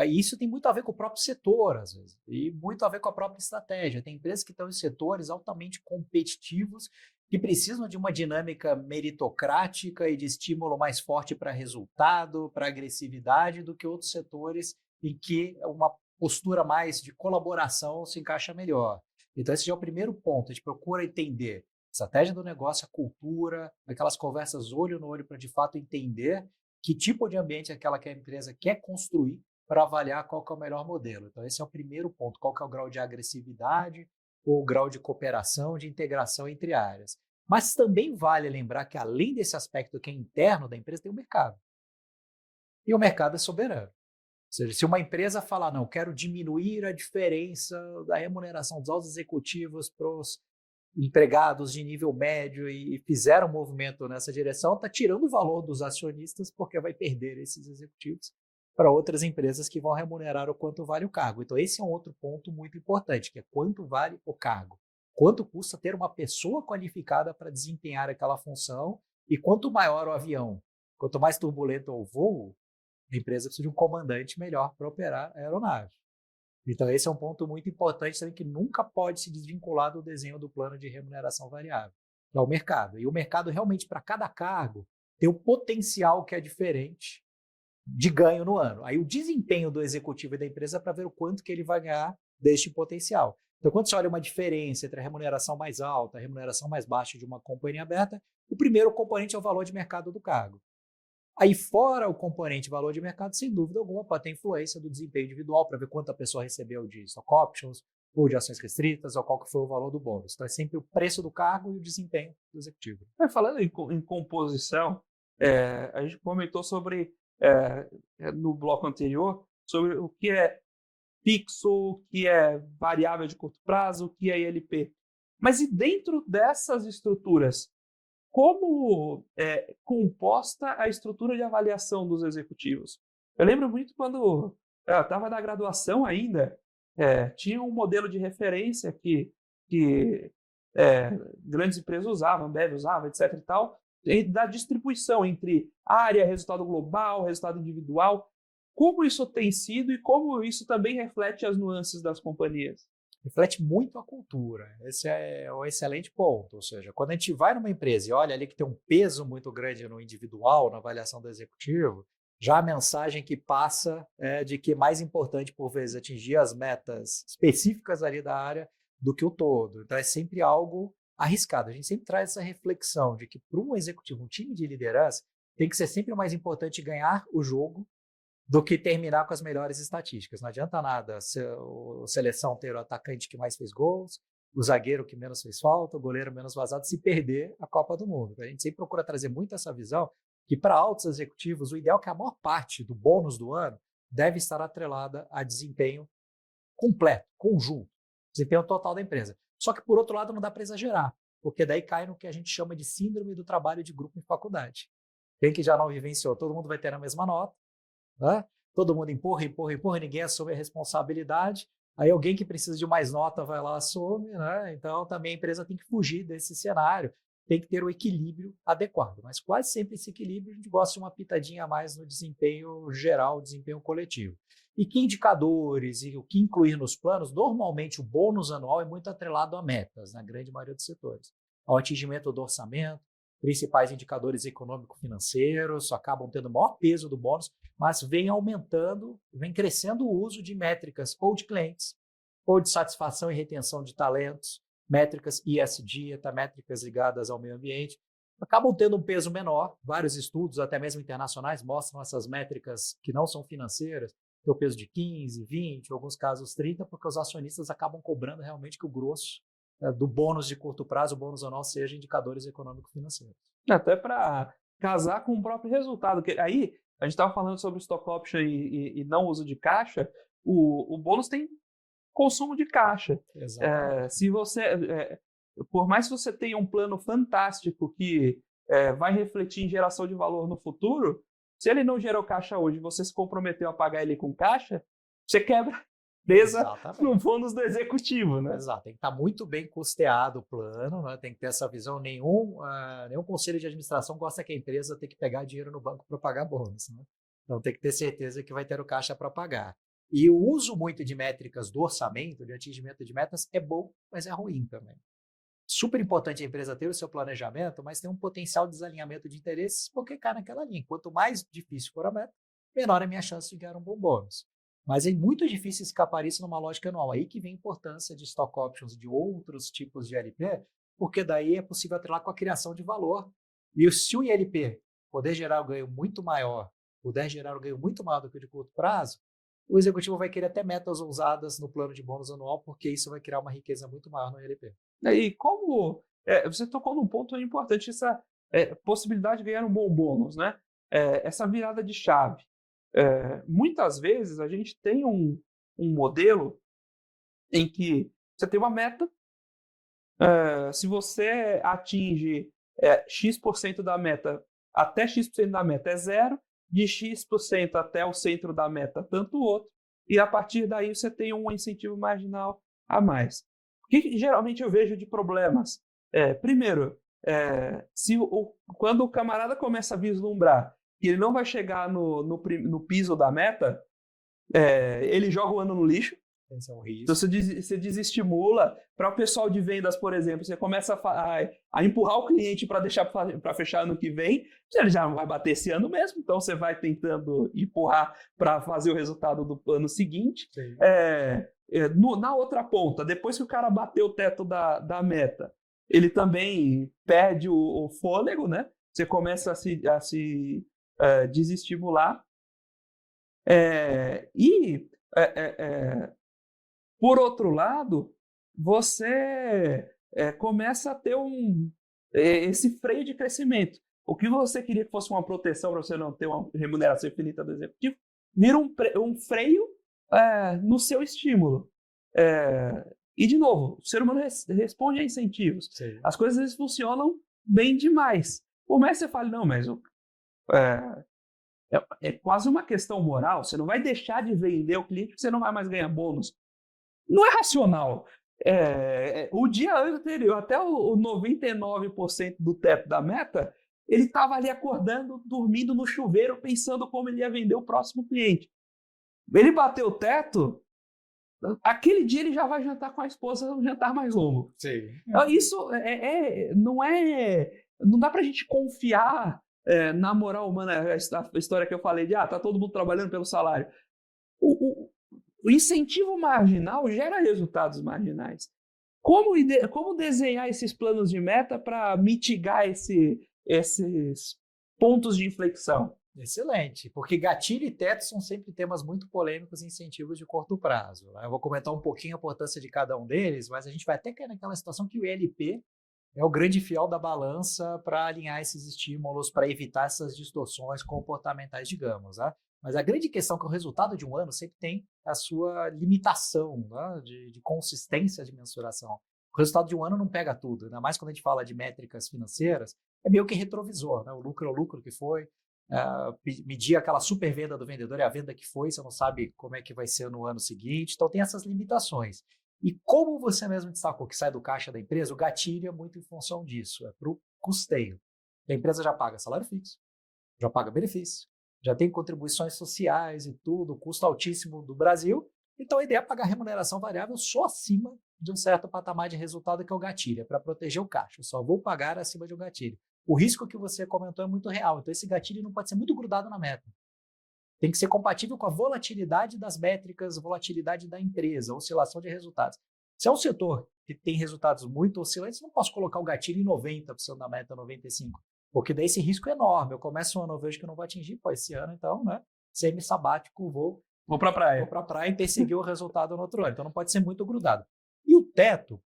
Isso tem muito a ver com o próprio setor, às vezes, e muito a ver com a própria estratégia. Tem empresas que estão em setores altamente competitivos que precisam de uma dinâmica meritocrática e de estímulo mais forte para resultado, para agressividade, do que outros setores em que uma postura mais de colaboração se encaixa melhor. Então, esse já é o primeiro ponto. A gente procura entender a estratégia do negócio, a cultura, aquelas conversas olho no olho para, de fato, entender que tipo de ambiente aquela que a empresa quer construir para avaliar qual que é o melhor modelo. Então, esse é o primeiro ponto. Qual que é o grau de agressividade ou o grau de cooperação, de integração entre áreas. Mas também vale lembrar que, além desse aspecto que é interno da empresa, tem o mercado. E o mercado é soberano. Ou seja, se uma empresa falar, não, quero diminuir a diferença da remuneração dos altos executivos para os empregados de nível médio e fizer um movimento nessa direção, está tirando o valor dos acionistas porque vai perder esses executivos para outras empresas que vão remunerar o quanto vale o cargo. Então, esse é um outro ponto muito importante, que é quanto vale o cargo. Quanto custa ter uma pessoa qualificada para desempenhar aquela função e quanto maior o avião, quanto mais turbulento o voo, a empresa precisa de um comandante melhor para operar a aeronave. Então, esse é um ponto muito importante também que nunca pode se desvincular do desenho do plano de remuneração variável, que é o mercado. E o mercado realmente, para cada cargo, tem o potencial que é diferente de ganho no ano. Aí o desempenho do executivo e da empresa é para ver o quanto que ele vai ganhar deste potencial. Então, quando você olha uma diferença entre a remuneração mais alta e a remuneração mais baixa de uma companhia aberta, o primeiro componente é o valor de mercado do cargo. Aí, fora o componente valor de mercado, sem dúvida alguma, pode ter influência do desempenho individual para ver quanto a pessoa recebeu de stock options, ou de ações restritas, ou qual que foi o valor do bônus. Então, é sempre o preço do cargo e o desempenho do executivo. Falando em composição, a gente comentou sobre, no bloco anterior, sobre o que é fixo, o que é variável de curto prazo, o que é ILP. Mas e dentro dessas estruturas, como é composta a estrutura de avaliação dos executivos? Eu lembro muito quando eu estava na graduação ainda, tinha um modelo de referência que grandes empresas usavam, Ambev usava, etc. e tal, da distribuição entre área, resultado global, resultado individual. Como isso tem sido e como isso também reflete as nuances das companhias? Reflete muito a cultura. Esse é um excelente ponto. Ou seja, quando a gente vai numa empresa e olha ali que tem um peso muito grande no individual, na avaliação do executivo, já a mensagem que passa é de que é mais importante, por vezes, atingir as metas específicas ali da área do que o todo. Então, é sempre algo arriscado. A gente sempre traz essa reflexão de que, para um executivo, um time de liderança, tem que ser sempre mais importante ganhar o jogo do que terminar com as melhores estatísticas. Não adianta nada a seleção ter o atacante que mais fez gols, o zagueiro que menos fez falta, o goleiro menos vazado, se perder a Copa do Mundo. A gente sempre procura trazer muito essa visão que, para altos executivos, o ideal é que a maior parte do bônus do ano deve estar atrelada a desempenho completo, conjunto, desempenho total da empresa. Só que, por outro lado, não dá para exagerar, porque daí cai no que a gente chama de síndrome do trabalho de grupo em faculdade. Quem que já não vivenciou? Todo mundo vai ter a mesma nota, né? Todo mundo empurra, ninguém assume a responsabilidade. Aí alguém que precisa de mais nota vai lá, assume, né? Então também a empresa tem que fugir desse cenário, tem que ter o equilíbrio adequado. Mas quase sempre esse equilíbrio a gente gosta de uma pitadinha a mais no desempenho geral, desempenho coletivo. E que indicadores e o que incluir nos planos? Normalmente o bônus anual é muito atrelado a metas, na grande maioria dos setores. Ao atingimento do orçamento, principais indicadores econômico-financeiros acabam tendo o maior peso do bônus, mas vem aumentando, vem crescendo o uso de métricas ou de clientes, ou de satisfação e retenção de talentos, métricas ESG, até métricas ligadas ao meio ambiente, acabam tendo um peso menor. Vários estudos, até mesmo internacionais, mostram essas métricas que não são financeiras, tem o peso de 15, 20, em alguns casos 30, porque os acionistas acabam cobrando realmente que o grosso do bônus de curto prazo, o bônus anual, seja indicadores econômico-financeiros. Até para casar com o próprio resultado. Que aí, a gente estava falando sobre stock option e não uso de caixa, o bônus tem consumo de caixa. Se você, por mais que você tenha um plano fantástico que vai refletir em geração de valor no futuro, se ele não gerou caixa hoje, você se comprometeu a pagar ele com caixa, você quebra presa no bônus do executivo, né? Exato, tem que estar muito bem custeado o plano, né? Tem que ter essa visão. Nenhum conselho de administração gosta que a empresa tenha que pegar dinheiro no banco para pagar bônus, né? Então tem que ter certeza que vai ter o caixa para pagar. E o uso muito de métricas do orçamento, de atingimento de metas, é bom, mas é ruim também. Super importante a empresa ter o seu planejamento, mas tem um potencial de desalinhamento de interesses, porque cai naquela linha. Quanto mais difícil for a meta, menor é a minha chance de ganhar um bom bônus. Mas é muito difícil escapar isso numa lógica anual. Aí que vem a importância de stock options e de outros tipos de ILP, porque daí é possível atrelar com a criação de valor. E se o ILP poder gerar um ganho muito maior, puder gerar um ganho muito maior do que o de curto prazo, o executivo vai querer até metas ousadas no plano de bônus anual, porque isso vai criar uma riqueza muito maior no ILP. E como você tocou num ponto importante, essa possibilidade de ganhar um bom bônus, né? Essa virada de chave. Muitas vezes a gente tem um modelo em que você tem uma meta, se você atinge X% da meta, até X% da meta é zero, de X% até o centro da meta, tanto o outro, e a partir daí você tem um incentivo marginal a mais. O que geralmente eu vejo de problemas? Primeiro, quando o camarada começa a vislumbrar que ele não vai chegar no piso da meta, ele joga o ano no lixo. Esse é um risco. Então você desestimula. Para o pessoal de vendas, por exemplo, você começa a empurrar o cliente para deixar para fechar ano que vem, ele já não vai bater esse ano mesmo, então você vai tentando empurrar para fazer o resultado do ano seguinte. Na outra ponta, depois que o cara bateu o teto da meta, ele também perde o fôlego, né? Você começa a se desestimular. Por outro lado, você começa a ter esse freio de crescimento. O que você queria que fosse uma proteção para você não ter uma remuneração infinita do executivo, vira um freio no seu estímulo. E, de novo, o ser humano responde a incentivos. Sim. As coisas às vezes funcionam bem demais. Por mais que você fale, não, mas é quase uma questão moral. Você não vai deixar de vender o cliente porque você não vai mais ganhar bônus. Não é racional. O dia anterior, até o 99% do teto da meta, ele estava ali acordando, dormindo no chuveiro, pensando como ele ia vender o próximo cliente. Ele bateu o teto, aquele dia ele já vai jantar com a esposa um jantar mais longo. Sim. Isso não dá pra gente confiar na moral humana, a história que eu falei de tá todo mundo trabalhando pelo salário. O incentivo marginal gera resultados marginais. Como desenhar esses planos de meta para mitigar esses pontos de inflexão? Excelente, porque gatilho e teto são sempre temas muito polêmicos em incentivos de curto prazo. Eu vou comentar um pouquinho a importância de cada um deles, mas a gente vai até cair naquela situação que o ILP é o grande fiel da balança para alinhar esses estímulos, para evitar essas distorções comportamentais, digamos. Né? Mas a grande questão é que o resultado de um ano sempre tem a sua limitação, né? de consistência de mensuração. O resultado de um ano não pega tudo, ainda mais quando a gente fala de métricas financeiras, é meio que retrovisor. Né? O lucro é o lucro que foi, medir aquela super venda do vendedor é a venda que foi, você não sabe como é que vai ser no ano seguinte, então tem essas limitações. E como você mesmo destacou que sai do caixa da empresa, o gatilho é muito em função disso, é para o custeio. A empresa já paga salário fixo, já paga benefício, já tem contribuições sociais e tudo, custo altíssimo do Brasil, então a ideia é pagar remuneração variável só acima de um certo patamar de resultado que é o gatilho, é para proteger o caixa, eu só vou pagar acima de um gatilho. O risco que você comentou é muito real, então esse gatilho não pode ser muito grudado na meta. Tem que ser compatível com a volatilidade das métricas, volatilidade da empresa, oscilação de resultados. Se é um setor que tem resultados muito oscilantes, não posso colocar o gatilho em 90% da meta, 95%, porque daí esse risco é enorme. Eu começo um ano, eu vejo que eu não vou atingir, esse ano, então, né, semi-sabático, vou para a praia e perseguir o resultado no outro ano. Então não pode ser muito grudado. E o teto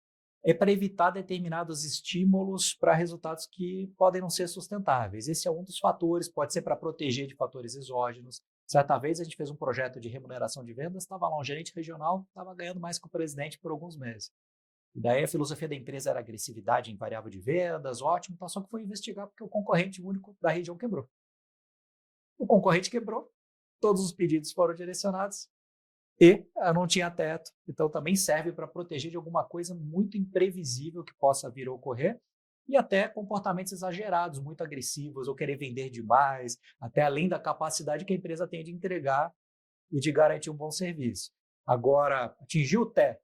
é para evitar determinados estímulos para resultados que podem não ser sustentáveis. Esse é um dos fatores, pode ser para proteger de fatores exógenos. Certa vez a gente fez um projeto de remuneração de vendas, estava lá um gerente regional, estava ganhando mais que o presidente por alguns meses. E daí a filosofia da empresa era agressividade em variável de vendas, ótimo, só que foi investigar porque o concorrente único da região quebrou. O concorrente quebrou, todos os pedidos foram direcionados e não tinha teto. Então também serve para proteger de alguma coisa muito imprevisível que possa vir a ocorrer e até comportamentos exagerados, muito agressivos, ou querer vender demais, até além da capacidade que a empresa tem de entregar e de garantir um bom serviço. Agora, atingir o teto,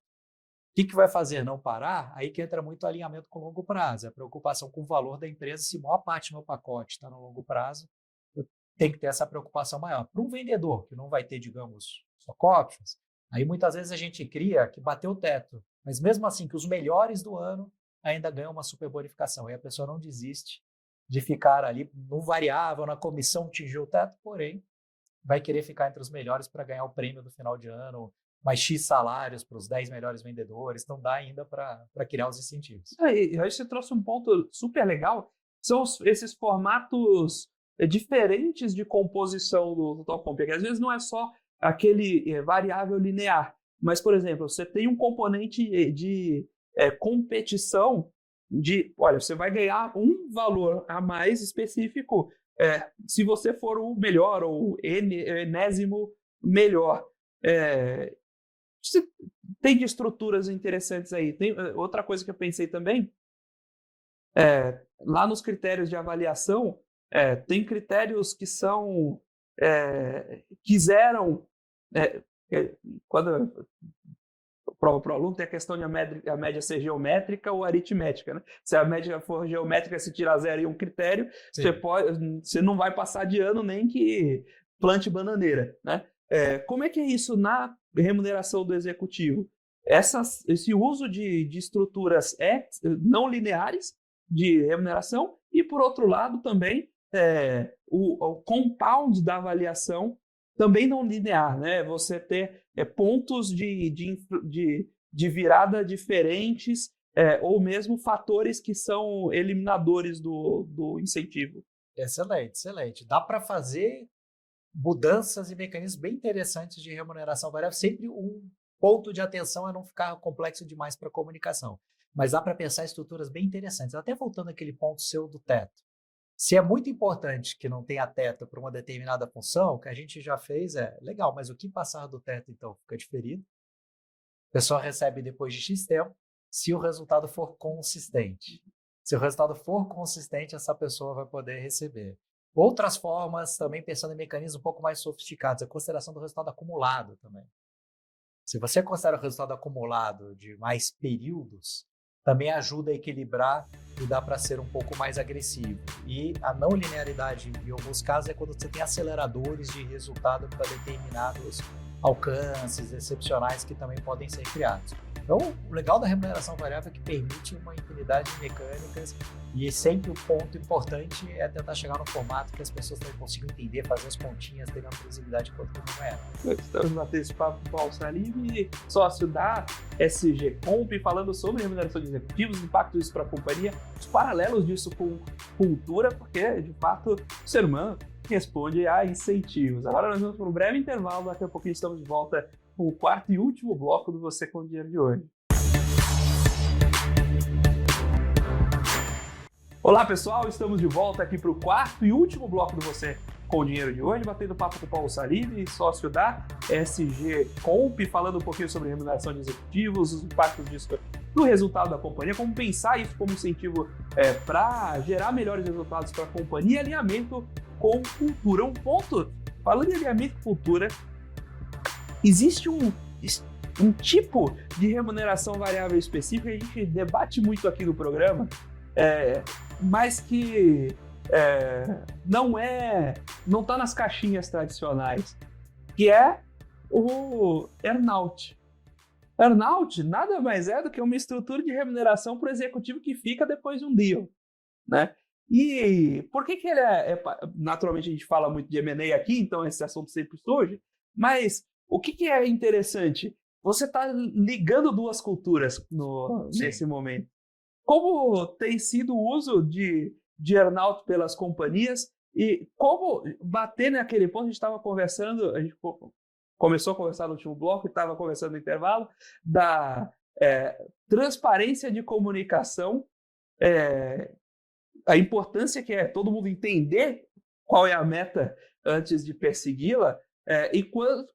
o que vai fazer não parar? Aí que entra muito alinhamento com o longo prazo, a preocupação com o valor da empresa. Se a maior parte do meu pacote está no longo prazo, eu tenho que ter essa preocupação maior. Para um vendedor que não vai ter, digamos, stock options, aí muitas vezes a gente cria que bateu o teto, mas mesmo assim que os melhores do ano ainda ganham uma super bonificação. E a pessoa não desiste de ficar ali no variável, na comissão, atingiu o teto, porém vai querer ficar entre os melhores para ganhar o prêmio do final de ano, mais X salários para os 10 melhores vendedores, então dá ainda para criar os incentivos. Aí você trouxe um ponto super legal, são esses formatos diferentes de composição do Top Comp, que às vezes não é só aquele variável linear, mas, por exemplo, você tem um componente de competição olha, você vai ganhar um valor a mais específico se você for o melhor ou o enésimo melhor. Tem de estruturas interessantes aí. Tem outra coisa que eu pensei também, lá nos critérios de avaliação, tem critérios que são quando prova para o aluno, tem a questão de a média ser geométrica ou aritmética, né? Se a média for geométrica, se tirar 0 em um critério, você não vai passar de ano nem que plante bananeira, né? Como é que é isso na remuneração do executivo? Esse uso de estruturas não lineares de remuneração e, por outro lado, também o compound da avaliação também não linear, né? Você ter pontos de virada diferentes ou mesmo fatores que são eliminadores do incentivo. Excelente, excelente. Dá para fazer mudanças e mecanismos bem interessantes de remuneração variável. Sempre um ponto de atenção é não ficar complexo demais para a comunicação. Mas dá para pensar em estruturas bem interessantes. Até voltando àquele ponto seu do teto. Se é muito importante que não tenha teto para uma determinada função, o que a gente já fez legal, mas o que passar do teto, então, fica diferido. A pessoa recebe depois de X tempo, se o resultado for consistente. Se o resultado for consistente, essa pessoa vai poder receber. Outras formas, também pensando em mecanismos um pouco mais sofisticados, a consideração do resultado acumulado também. Se você considera o resultado acumulado de mais períodos, também ajuda a equilibrar e dá para ser um pouco mais agressivo. E a não linearidade, em alguns casos, é quando você tem aceleradores de resultado para determinados alcances excepcionais que também podem ser criados. Então, o legal da remuneração variável é que permite uma infinidade de mecânicas e sempre o ponto importante é tentar chegar no formato que as pessoas também consigam entender, fazer as pontinhas, ter uma previsibilidade quanto não é. Estamos batendo esse papo com o Paulo Salim, sócio da SG Comp, falando sobre remuneração de executivos, os impactos disso para a companhia, os paralelos disso com cultura, porque, de fato, o ser humano responde a incentivos. Agora nós vamos para um breve intervalo, daqui a pouquinho estamos de volta com o quarto e último bloco do Você com Dinheiro de hoje. Olá pessoal, estamos de volta aqui para o quarto e último bloco do Você com o Dinheiro de hoje, batendo papo com o Paulo Salim, sócio da SG Comp, falando um pouquinho sobre remuneração de executivos, os impactos disso no resultado da companhia, como pensar isso como incentivo para gerar melhores resultados para a companhia e alinhamento com cultura. Um ponto, falando em alinhamento com cultura, existe um tipo de remuneração variável específica que a gente debate muito aqui no programa, mas que não está nas caixinhas tradicionais, que é o earnout. Earnout nada mais é do que uma estrutura de remuneração para o executivo que fica depois de um deal, né? E por que ele naturalmente a gente fala muito de M&A aqui, então esse assunto sempre surge, mas o que é interessante? você está ligando duas culturas nesse momento. Como tem sido o uso de earnout pelas companhias e como bater naquele ponto? A gente estava conversando, a gente começou a conversar no último bloco e estava conversando no intervalo, da transparência de comunicação, a importância que é todo mundo entender qual é a meta antes de persegui-la, e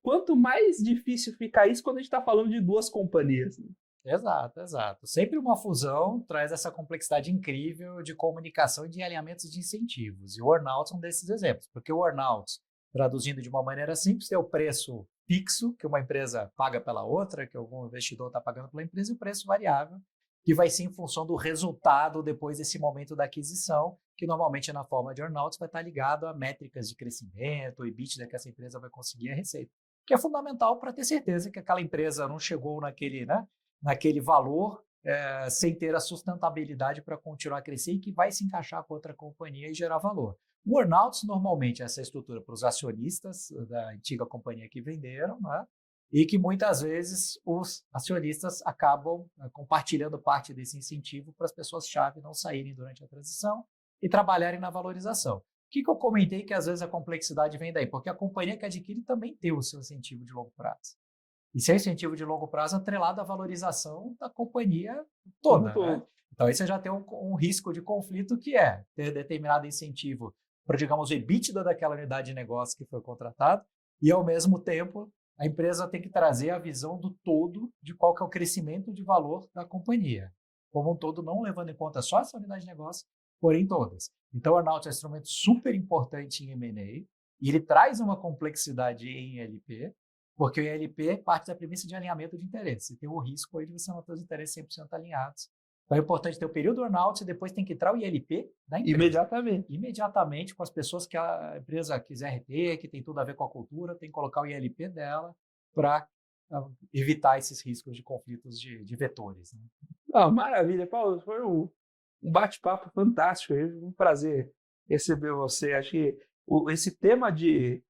quanto mais difícil fica isso quando a gente está falando de duas companhias. Né? Exato. Sempre uma fusão traz essa complexidade incrível de comunicação e de alinhamentos de incentivos. E o earnout é um desses exemplos, porque o earnout, traduzindo de uma maneira simples, é o preço fixo que uma empresa paga pela outra, que algum investidor está pagando pela empresa, e o preço variável, que vai ser em função do resultado depois desse momento da aquisição, que normalmente na forma de earnout vai estar ligado a métricas de crescimento, o EBITDA que essa empresa vai conseguir, a receita, que é fundamental para ter certeza que aquela empresa não chegou naquele valor sem ter a sustentabilidade para continuar a crescer e que vai se encaixar com outra companhia e gerar valor. O earnouts, normalmente, essa estrutura para os acionistas da antiga companhia que venderam, né? E que muitas vezes os acionistas acabam compartilhando parte desse incentivo para as pessoas-chave não saírem durante a transição e trabalharem na valorização. O que eu comentei que às vezes a complexidade vem daí? Porque a companhia que adquire também tem o seu incentivo de longo prazo. E seu incentivo de longo prazo atrelado à valorização da companhia toda. Né? Então aí você já tem um risco de conflito que é ter determinado incentivo para, digamos, o EBITDA daquela unidade de negócio que foi contratado e, ao mesmo tempo, a empresa tem que trazer a visão do todo de qual que é o crescimento de valor da companhia. Como um todo, não levando em conta só essa unidade de negócio, porém todas. Então, o earnout é um instrumento super importante em M&A e ele traz uma complexidade em ILP, porque o ILP parte da premissa de alinhamento de interesses. E tem o risco aí de você não ter os interesses 100% alinhados. Então é importante ter o período earnout e depois tem que entrar o ILP da empresa. Imediatamente, com as pessoas que a empresa quiser reter, que tem tudo a ver com a cultura, tem que colocar o ILP dela para evitar esses riscos de conflitos de vetores. Né? Maravilha, Paulo. Foi um bate-papo fantástico. Um prazer receber você. Acho que esse tema de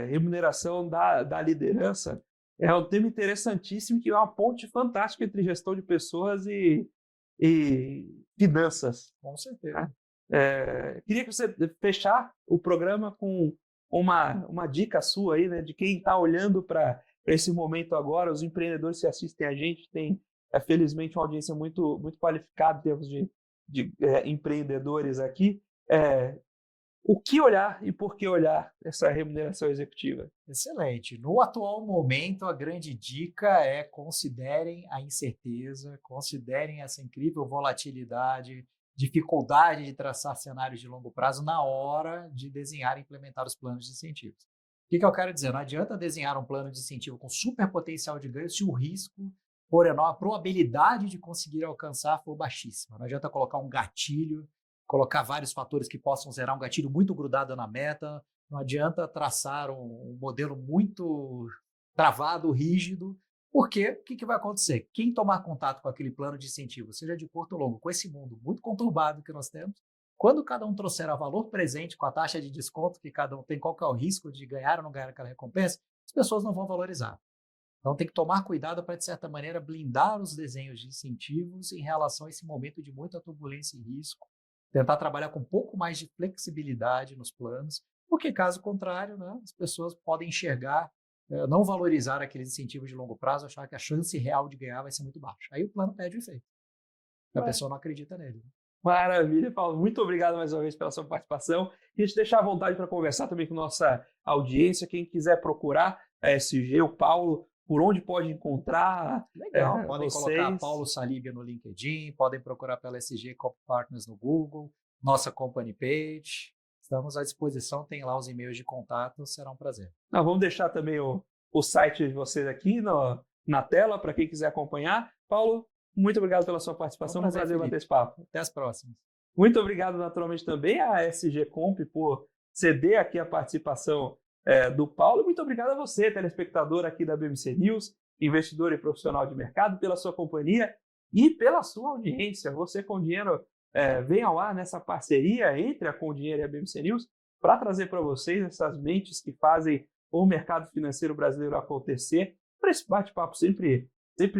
remuneração da liderança é um tema interessantíssimo, que é uma ponte fantástica entre gestão de pessoas e finanças. Com certeza. Queria que você fechar o programa com uma dica sua aí, né, de quem está olhando para esse momento agora. Os empreendedores que assistem a gente têm, felizmente, uma audiência muito, muito qualificada em termos de empreendedores aqui. O que olhar e por que olhar essa remuneração executiva? Excelente. No atual momento, a grande dica é considerem a incerteza, considerem essa incrível volatilidade, dificuldade de traçar cenários de longo prazo na hora de desenhar e implementar os planos de incentivos. O que eu quero dizer? Não adianta desenhar um plano de incentivo com super potencial de ganho se o risco, por enorme, a probabilidade de conseguir alcançar for baixíssima. Não adianta colocar um gatilho, colocar vários fatores que possam zerar um gatilho muito grudado na meta. Não adianta traçar um modelo muito travado, rígido, porque o que vai acontecer? Quem tomar contato com aquele plano de incentivo, seja de curto ou longo, com esse mundo muito conturbado que nós temos, quando cada um trouxer a valor presente com a taxa de desconto que cada um tem, qual que é o risco de ganhar ou não ganhar aquela recompensa, as pessoas não vão valorizar. Então tem que tomar cuidado para, de certa maneira, blindar os desenhos de incentivos em relação a esse momento de muita turbulência e risco, tentar trabalhar com um pouco mais de flexibilidade nos planos, porque caso contrário, né, as pessoas podem enxergar, não valorizar aqueles incentivos de longo prazo, achar que a chance real de ganhar vai ser muito baixa. Aí o plano perde o efeito. A pessoa não acredita nele. Maravilha, Paulo. Muito obrigado mais uma vez pela sua participação. E a gente deixar à vontade para conversar também com nossa audiência. Quem quiser procurar a SG, o Paulo, por onde pode encontrar? Legal, podem colocar Paulo Salibia no LinkedIn, podem procurar pela SG Corp Partners no Google, nossa company page. Estamos à disposição, tem lá os e-mails de contato, será um prazer. Vamos deixar também o site de vocês aqui na tela para quem quiser acompanhar. Paulo, muito obrigado pela sua participação, um prazer bater esse papo. Até as próximas. Muito obrigado naturalmente também à SG Comp por ceder aqui a participação do Paulo. Muito obrigado a você, telespectador aqui da BMC News, investidor e profissional de mercado, pela sua companhia e pela sua audiência. Você com Dinheiro vem ao ar nessa parceria entre a Com Dinheiro e a BMC News para trazer para vocês essas mentes que fazem o mercado financeiro brasileiro acontecer. para esse bate-papo sempre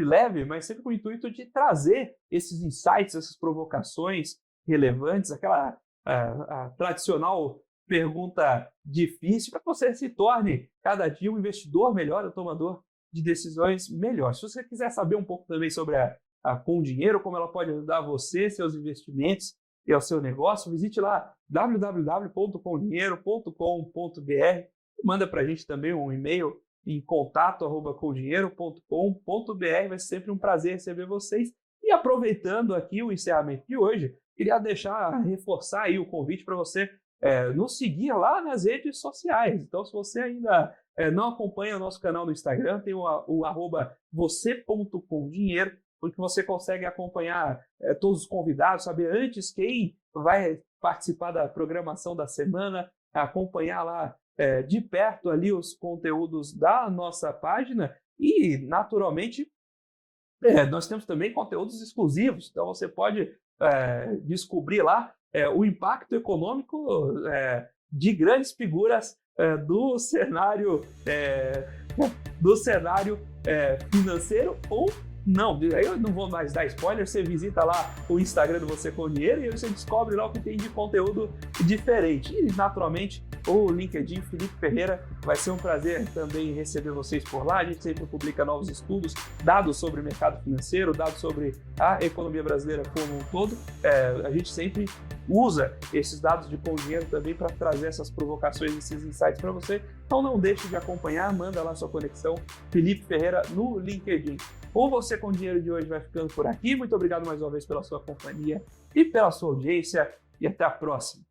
leve, mas sempre com o intuito de trazer esses insights, essas provocações relevantes, aquela a tradicional pergunta difícil, para que você se torne cada dia um investidor melhor, um tomador de decisões melhores. Se você quiser saber um pouco também sobre a Com Dinheiro, como ela pode ajudar você, seus investimentos e ao seu negócio, visite lá www.comdinheiro.com.br, manda para a gente também um e-mail em contato@comdinheiro.com.br, vai ser sempre um prazer receber vocês. E aproveitando aqui o encerramento de hoje, queria reforçar aí o convite para você nos seguir lá nas redes sociais. Então, se você ainda não acompanha o nosso canal no Instagram, tem o @você.comdinheiro, porque você consegue acompanhar todos os convidados, saber antes quem vai participar da programação da semana, acompanhar lá de perto ali os conteúdos da nossa página e, naturalmente, nós temos também conteúdos exclusivos. Então, você pode descobrir lá o impacto econômico de grandes figuras do cenário financeiro ou não. Eu não vou mais dar spoiler, você visita lá o Instagram do Você com Dinheiro e aí você descobre lá o que tem de conteúdo diferente. E, naturalmente, o LinkedIn Felipe Ferreira, vai ser um prazer também receber vocês por lá. A gente sempre publica novos estudos, dados sobre o mercado financeiro, dados sobre a economia brasileira como um todo. A gente sempre usa esses dados de Com Dinheiro também para trazer essas provocações, esses insights para você. Então não deixe de acompanhar, manda lá sua conexão Felipe Ferreira no LinkedIn. O Você com Dinheiro de hoje vai ficando por aqui. Muito obrigado mais uma vez pela sua companhia e pela sua audiência e até a próxima.